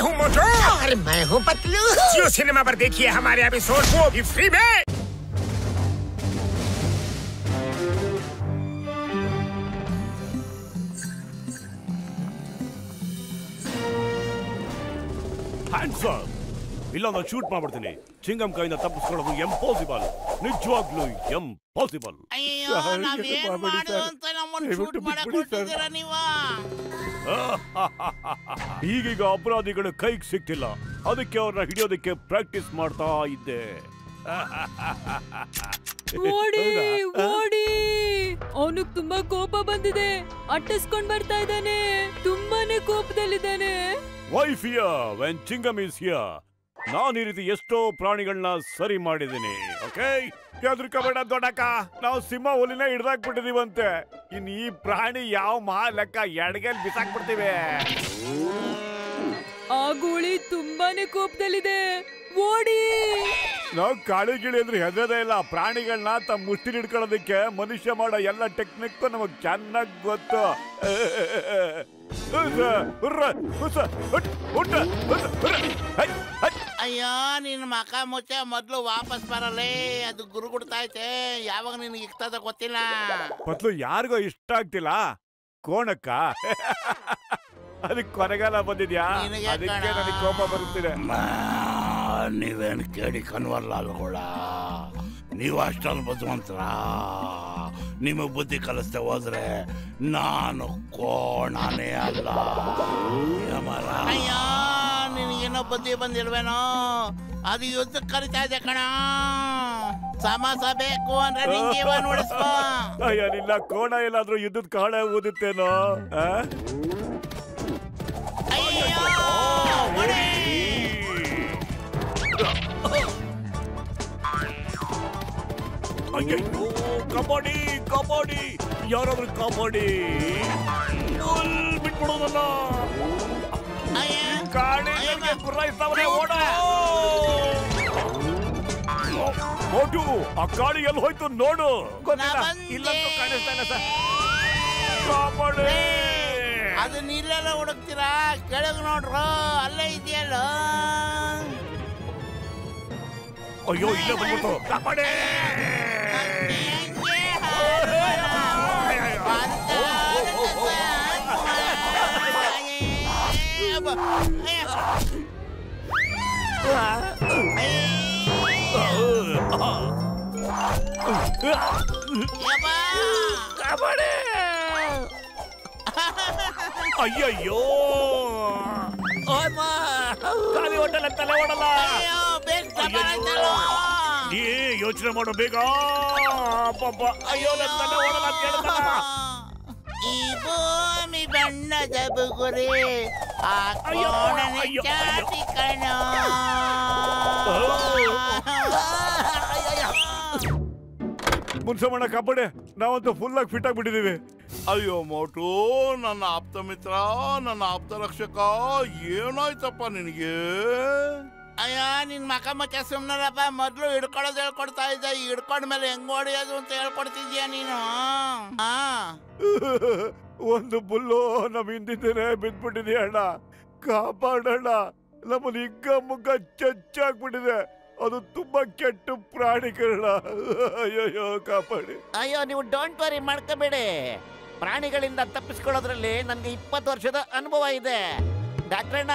हूँ मोटू और मैं हूँ पतलू। जियो सिनेमा पर देखिए हमारे एपिसोड, वो भी फ्री में। Hands up! ಇಲ್ಲ ನಾನು ಶೂಟ್ ಮಾಡ್ಬಿಡ್ತೀನಿ. ಚಿಂಗಂ ಕೈಯಿಂದ ತಪ್ಪಿಸ್ಕೊಳ್ಳೋದು ಇಂಪಾಸಿಬಲ್, ನಿಜವಾಗ್ಲೂ ಇಂಪಾಸಿಬಲ್. ಅಯ್ಯೋ, ನಾವೇನ್ ಮಾಡು ಅಂತ ನಮ್ಮನ್ನ ಶೂಟ್ ಮಾಡಕ್ ಹೊರಟಿದ್ದೀರಾ ನೀವು? ಈಗೀಗ ಅಪರಾಧಿಗಳು ಕೈಗೆ ಸಿಕ್ತಿಲ್ಲ, ಅದಕ್ಕೆ ಅವ್ರನ್ನ ಹಿಡಿಯೋದಕ್ಕೆ ಪ್ರಾಕ್ಟೀಸ್ ಮಾಡ್ತಾ ಇದ್ದೆ. ಓಡಿ ಓಡಿ, ಅವನಿಗೆ ತುಂಬಾ ಕೋಪ ಬಂದಿದೆ, ಅಟ್ಟಿಸ್ಕೊಂಡ್ ಬರ್ತಾ ಇದ್ದಾನೆ, ತುಂಬಾನೇ ಕೋಪದಲ್ಲಿದ್ದಾನೆ. Why fear when Chingam is here? ನಾನು ಈ ರೀತಿ ಎಷ್ಟೋ ಪ್ರಾಣಿಗಳನ್ನ ಸರಿ ಮಾಡಿದ್ದೀನಿ. ಓಕೆ, ಹೆದರ್ಕೋಬೇಡ ದೊಡ್ಡಕ್ಕ, ನಾವು ಸಿಂಹ ಹುಲಿನ ಹಿಡ್ದಾಕ್ಬಿಟ್ಟಿದೀವಂತೆ. ಇನ್ ಈ ಪ್ರಾಣಿ ಯಾವ ಲೆಕ್ಕ ಎಡಗಲ್ ಬಿಸಾಕ್ಬಿಡ್ತೀವಿ. ಆ ಗೂಳಿ ತುಂಬಾನೇ ಕೋಪದಲ್ಲಿದೆ, ಓಡಿ. ನಾವು ಕಾಳಿ ಗಿಳಿ ಅಂದ್ರೆ ಹೆದರದೇ ಇಲ್ಲ. ಪ್ರಾಣಿಗಳನ್ನ ತಮ್ಮ ಮುಷ್ಟಿಲಿ ಹಿಡ್ಕೊಳ್ಳೋದಕ್ಕೆ ಮನುಷ್ಯ ಮಾಡೋ ಎಲ್ಲ ಟೆಕ್ನಿಕ್ ನಮಗ್ ಚೆನ್ನಾಗಿ ಗೊತ್ತು. ಅಯ್ಯೋ, ನಿನ್ನ ಮಕ ಮುಚ್ಚ, ಮೊದ್ಲು ವಾಪಸ್ ಬರಲೇ. ಅದು ಗುರುಗುಡ್ತಾ ಐತೆ, ಯಾವಾಗ ನಿನಗೆ ಇರ್ತದ ಗೊತ್ತಿಲ್ಲ. ಮೊದ್ಲು ಯಾರಿಗೋ ಇಷ್ಟ ಆಗ್ತಿಲ್ಲ, ಕೋಣಕ್ಕ. ಅದಕ್ಕೆ ಕೊನೆಗಾಲ ಬಂದಿದ್ಯಾ, ಅದಕ್ಕೆ ನನಗೆ ಕೋಪ ಬರುತ್ತಿದೆ. ನೀವೇನು ಕೇಳಿ ಕನ್ವರ್ಲ ಅಲ್ಗಳ, ನೀವು ಅಷ್ಟೊಂದು ಬುದ್ಧಿವಂತರ. ನಿಮಗೆ ಬುದ್ಧಿ ಕಲಿಸ್ದೆ ಹೋದ್ರೆ ನಾನು ಕೋಣನೇ ಅಲ್ಲ. ಅಯ್ಯೋ, ನಿನಗೇನೋ ಬುದ್ಧಿ ಬಂದಿಲ್ವೇನೋ? ಅದು ಯುದ್ಧಕ್ಕೆ ಕರಿತಾ ಇದೆ ಕಣ. ಸಮಾಸ ಬೇಕು ಅಂದ್ರೆ ನಿಂಗೆ ನೋಡಿಸ್ಕೋ. ಅಯ್ಯ, ನಿನ್ನ ಕೋಣ ಎಲ್ಲಾದ್ರೂ ಯುದ್ಧದ ಕಾಳೆ ಊದುತ್ತೇನೋ? ಅಯ್ಯೋ, ಕಬಡ್ಡಿ ಕಬಡ್ಡಿ, ಯಾರಾದ್ರೂ ಕಬಡ್ಡಿ ಬಿಟ್ಬಿಡೋದಲ್ಲ. ಕಾಣೆ ಗುರ್ರಾಯಿಸ್ತಾವನೆ, ಓಡ. ಮೋಟು, ಆ ಕಾಳಿ ಎಲ್ಲಿ ಹೋಯ್ತು ನೋಡು. ಇಲ್ಲಂತೂ ಕಾಣಿಸ್ತಾ ಇಲ್ಲ ಸರ್. ಕಬಡ್ಡಿ ಅದನ್ನ ಇಲ್ಲೆಲ್ಲ ಹುಡುಕ್ತೀರಾ? ಕೆಳಗೆ ನೋಡ್ರು, ಅಲ್ಲೇ ಇದೆಯಲ್ಲ. ಅಯ್ಯೋ, ಇಲ್ಲೇ ಬಂದ್ಬಿಟ್ಟು. ಕಬಡ್ಡಿ ಅಯ್ಯಯ್ಯೋ, ಖಾಲಿ ಹೊಟ್ಟೆಲ್ಲ ತಲೆ ಓಡಲ್ಲ. ಯೋಚನೆ ಮಾಡೋ ಬೇಗ. ಅಯ್ಯೋ, ನನ್ನ ತಲೆ ಓಡಲ್ಲ ಅಂತ ಹೇಳ್ತಾನ. ಈ ಭೂಮಿ ಬಣ್ಣದ ಬುಗುರಿ, ಆ ಕೋಣನೆ ಚಾಟಿ ಕಣ. ಮುನ್ಸಮಣ್ಣ, ಕಬಡ್ಡಿ ನಾವಂತೂ ಫುಲ್ ಆಗಿ ಫಿಟ್ ಆಗಿಬಿಟ್ಟಿದೀವಿ. ಅಯ್ಯೋ ಮೋಟು, ನನ್ನ ಆಪ್ತ ಮಿತ್ರ, ನನ್ನ ಆಪ್ತ ರಕ್ಷಕ, ಏನಾಯ್ತಪ್ಪ ನಿನಗೆ? ಅಯ್ಯ, ನಿನ್ ಮಕ ಮಚ್ಚ ಸುಮ್ನಲ್ಲಪ್ಪ. ಮೊದ್ಲು ಹಿಡ್ಕೊಳ್ಳೋದು ಹೇಳ್ಕೊಡ್ತಾ ಇದ್ದ, ಹಿಡ್ಕೊಂಡ್ಮೇಲೆ ಹೆಂಗ್ ಹೊಡಿಯೋದು ಅಂತ ಹೇಳ್ಕೊಡ್ತಿದ್ಯಾ ನೀನು. ಒಂದು ಬುಲ್ಲು ನಮ್ ಹಿಂದಿದ್ದೇನೆ ಬಿದ್ದ್ಬಿಟ್ಟಿದೆ ಅಣ್ಣ, ಕಾಪಾಡೋಣ. ನಮ್ಮಲ್ಲಿ ಹಿಗ್ಗ ಮುಗ್ಗ ಚಚ್ಚಾಗ್ಬಿಟ್ಟಿದೆ. ಅದು ತುಂಬಾ ಕೆಟ್ಟ ಪ್ರಾಣಿಗಳನ್ನ. ಅಯ್ಯೋ, ಕಾಪಾಡಿ. ಅಯ್ಯೋ, ನೀವು ಡೋಂಟ್ ವರಿ ಮಾಡ್ಕೋಬೇಡಿ. ಪ್ರಾಣಿಗಳಿಂದ ತಪ್ಪಿಸ್ಕೊಳ್ಳೋದ್ರಲ್ಲಿ ನನ್ಗೆ 20 ವರ್ಷದ ಅನುಭವ ಇದೆ ಡಾಕ್ಟ್ರಣ್ಣ.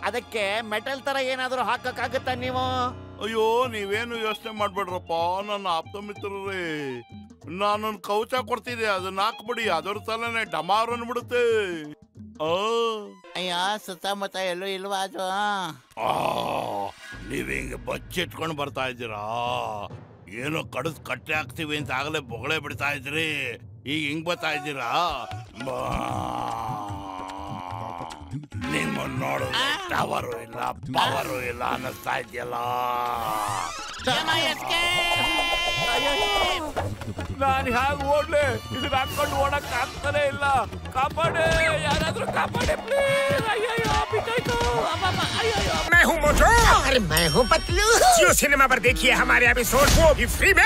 ಅದಕ್ಕೆ ಮೆಟಲ್ ತರ ಏನಾದ್ರೂ ಹಾಕಕ್ಕಾಗತ್ತಾ ನೀವು? ಅಯ್ಯೋ, ನೀವೇನು ಯೋಚನೆ ಮಾಡ್ಬೇಡ್ರಪ್ಪ ನನ್ನ ಆಪ್ತ ಮಿತ್ರರೇ. ನಾನೊಂದು ಕವಚ ಕೊಡ್ತಿದ್ದೆ, ಅದನ್ನ ಹಾಕ್ಬಿಡಿ, ಅದರ ತಲೆನೆ ಡಮಾರ್ ಅನ್ಬಿಡುತ್ತೆ. ಅಯ್ಯ, ಸುತ್ತಮುತ್ತ ಎಲ್ಲೂ ಇಲ್ವಾ ಅದು? ನೀವ್ ಹಿಂಗೆ ಬಚ್ಚಿಟ್ಕೊಂಡು ಬರ್ತಾ ಇದ್ದೀರಾ? ಏನೋ ಕಡಿಸ್ ಕಟ್ಟೆ ಹಾಕ್ತಿವಿ ಅಂತ ಆಗಲೇ ಬೊಗಳೆ ಬಿಡ್ತಾ ಇದ್ರಿ, ಈಗ ಹಿಂಗ್ ಬರ್ತಾ ಇದ್ದೀರಾ? ನಿಮ್ಮ ನೋಡಿದ್ರೆ ಟವರು ಇಲ್ಲ, ಪವರು ಇಲ್ಲ ಅನ್ನಿಸ್ತಾ ಇದೆಯಲ್ಲ. ನಾನು ಹೇಗೆ ಓಡ್ಲೆ? ಇದನ್ನ ಹಾಕೊಂಡು ಓಡಕ್ ಆಗ್ತಾನೆ ಇಲ್ಲ. ಕಾಪಾಡಿ, ಯಾರಾದ್ರೂ ಕಾಪಾಡಿ ಪ್ಲೀಸ್. ಅಯ್ಯಯ್ಯೋ, ಬಿದ್ದಾಯ್ತು. मैं हूँ मोटू और मैं हूँ पतलू। जियो सिनेमा पर देखिए हमारे एपिसोड, वो भी फ्री में।